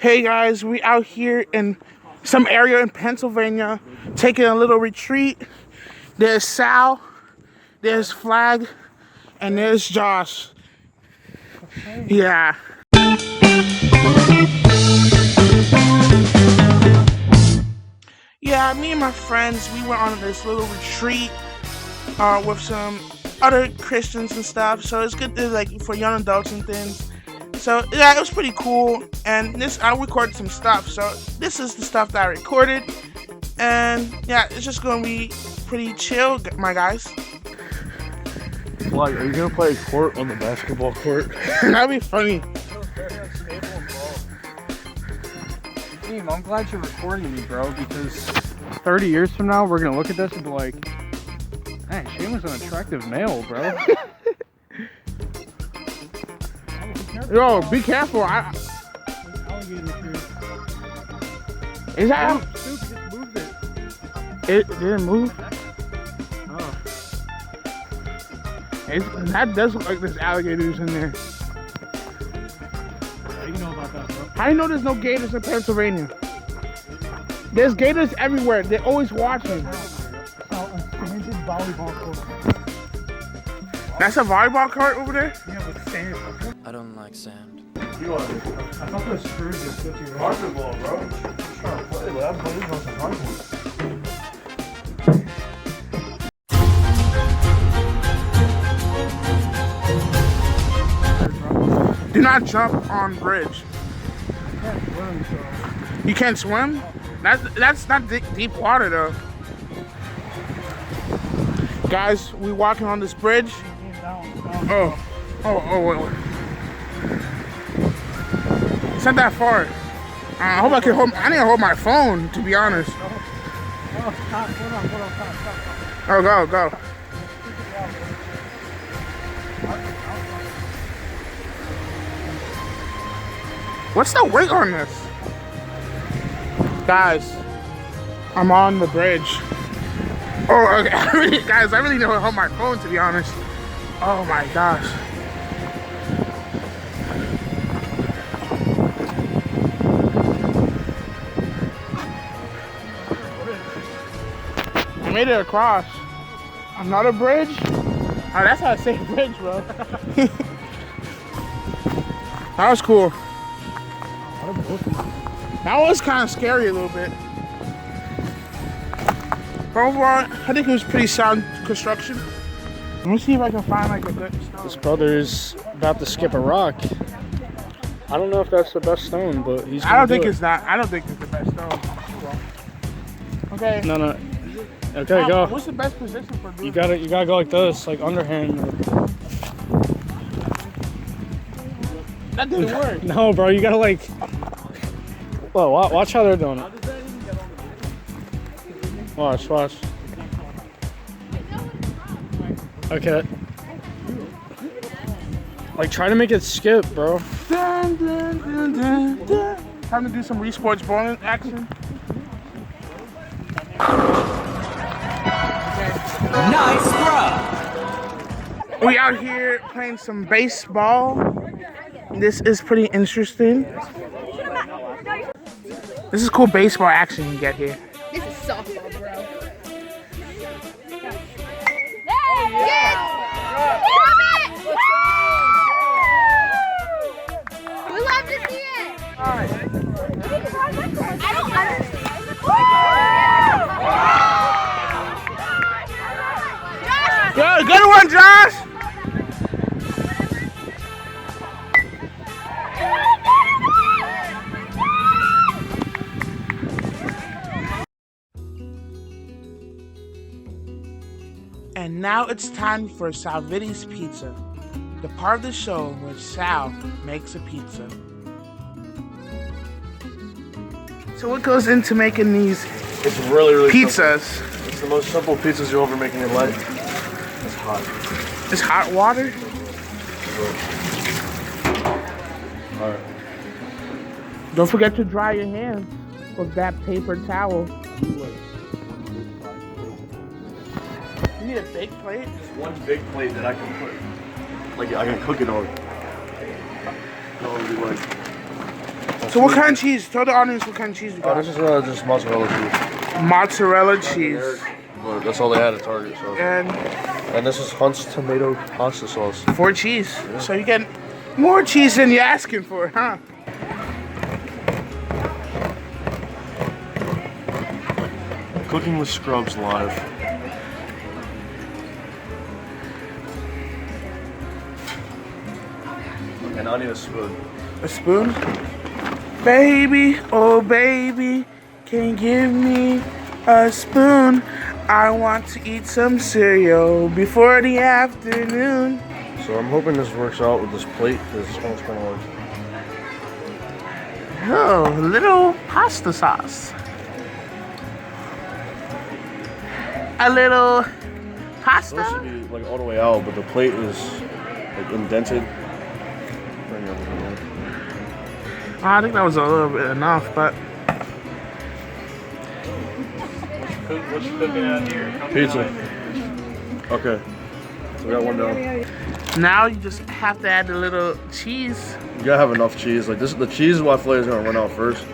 Hey guys, we out here in some area in Pennsylvania taking a little retreat. There's Sal, there's Flag, and there's Josh. Yeah. Yeah, me and my friends, we went on this little retreat with some other Christians and stuff. So it's good to, like, for young adults and things. So yeah, it was pretty cool, and I recorded some stuff. So this is the stuff that I recorded, and yeah, it's just gonna be pretty chill, my guys. Like, are you gonna play court on the basketball court? That'd be funny. Team, I'm glad you're recording me, bro, because 30 years from now, we're gonna look at this and be like, "Hey, Shane was an attractive male, bro." Yo, be careful. Is that? Dude, just moved it. It didn't move. Oh. That does look like there's alligators in there. How do you know about that, bro? How do you know there's no gators in Pennsylvania? There's gators everywhere. They're always watching. Volleyball court. That's a volleyball court over there? Yeah, with sand. I don't like sand. You are I thought those screws just put you right. basketball, bro. I'm trying to play, but I'm playing on some hardwood. Do not jump on bridge. You can't swim? That's not deep water though. Guys, we walking on this bridge. Wait. It's not that far. I hope I can hold. I need to hold my phone, to be honest. Oh, go. What's the weight on this? Guys, I'm on the bridge. Oh, okay. Guys, I really need to hold my phone, to be honest. Oh my gosh. I made it across. Another bridge? Oh, that's how I say bridge, bro. That was cool. That was kind of scary a little bit. But overall, I think it was pretty sound construction. Let me see if I can find like a good stone. This brother's about to skip a rock. I don't know if that's the best stone, but he's gonna I don't think do it's not. I don't think it's the best stone. Okay. No. Okay, go. What's the best position for doing? You gotta go like this, like underhand. That didn't work. No, bro, you gotta like. Whoa, watch how they're doing it. Watch. Okay. Like, try to make it skip, bro. Dun, dun, dun, dun, dun. Time to do some Wii Sports bowling action. Nice throw! We out here playing some baseball. This is pretty interesting. This is cool baseball action you get here. This is softball, bro. We love to see it. I don't understand. Good one, Josh. And now it's time for Salvitti's Pizza, the part of the show where Sal makes a pizza. So what goes into making these It's really pizzas? simple. It's the most simple pizzas you'll ever make in your life. It's hot. It's hot water? Alright. Don't forget to dry your hands with that paper towel. You need a big plate? Just one big plate that I can put. Like, I can cook it on. No, it'll be like So what kind of cheese? Tell the audience what kind of cheese we got. This is just mozzarella cheese. Mozzarella cheese. But that's all they had at Target. So. And this is Hunt's tomato pasta sauce. 4 cheese. Yeah. So you get more cheese than you're asking for, huh? Cooking with Scrubs live. And I need a spoon. A spoon? Baby, oh baby, can you give me a spoon? I want to eat some cereal before the afternoon. So I'm hoping this works out with this plate, because this one's kind of like... Oh, little pasta sauce. A little pasta? This should be like all the way out, but the plate is like indented. I think that was a little bit enough, but... What you cooking out here? Pizza. Okay. So we got one down. Now you just have to add the little cheese. You gotta have enough cheese. Like this, the cheese is what I feel like is gonna run out first.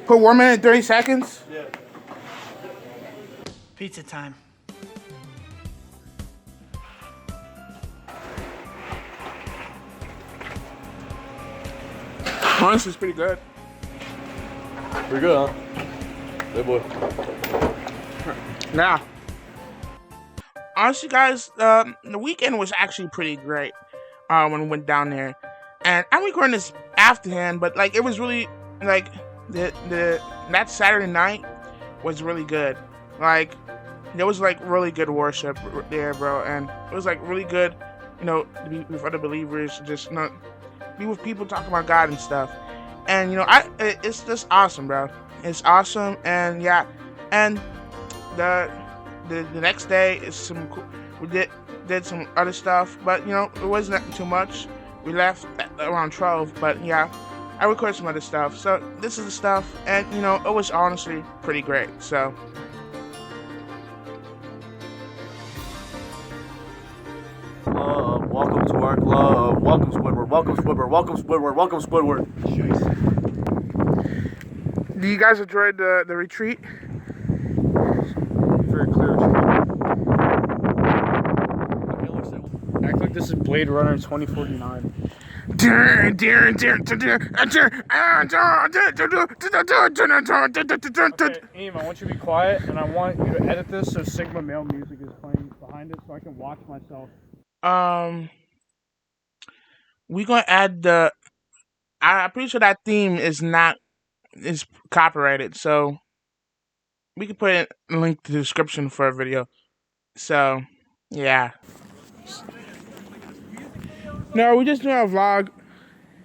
Put 1 minute and 30 seconds? Yeah. Pizza time. Honestly, it's pretty good. Pretty good, huh? Hey, boy. Now, honestly, guys, the weekend was actually pretty great when we went down there. And I'm recording this afterhand, but like it was really like that Saturday night was really good. Like there was like really good worship there, bro, and it was like really good, you know, to be with other believers, just you know, be with people talking about God and stuff. And you know, it's just awesome, bro. It's awesome, and yeah, and the next day is some cool, we did some other stuff, but you know, it wasn't too much. We left at around 12, but yeah, I recorded some other stuff. So this is the stuff, and you know, it was honestly pretty great. So. Welcome to our club. Welcome Squidward. Welcome Squidward. Welcome Squidward. Welcome Squidward. Do you guys enjoy the retreat? Very clear. Act like this is Blade Runner 2049. Okay, Emen, I want you to be quiet, and I want you to edit this so Sigma male music is playing behind it so I can watch myself. We're gonna add the. I'm pretty sure that theme is copyrighted, so we can put a link to the description for a video. So, yeah. No, we're just doing a vlog.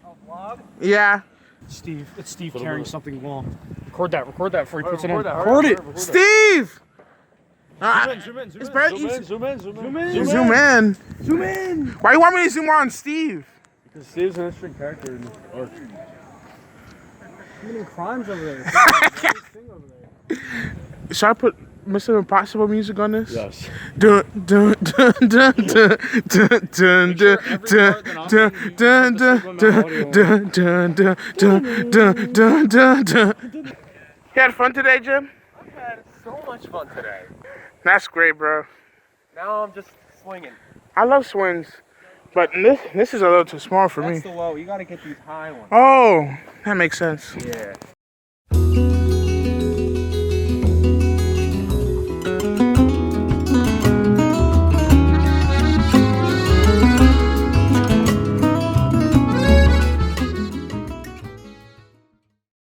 A vlog? Yeah. Steve, it's Steve carrying something long. Record that before he puts it in. Record it. Steve! Zoom in. Zoom in. Why you want me to zoom on Steve? Because Steve's an interesting character in the arc. Committing crimes over there. Should I put Mission Impossible music on this? Yes. Dun dun dun dun dun dun dun dun dun dun dun. You had fun today, Jim? I've had so much fun today. That's great, bro. Now I'm just swinging. I love swings, but this is a little too small for me. That's the low. You gotta get these high ones. Oh, that makes sense. Yeah.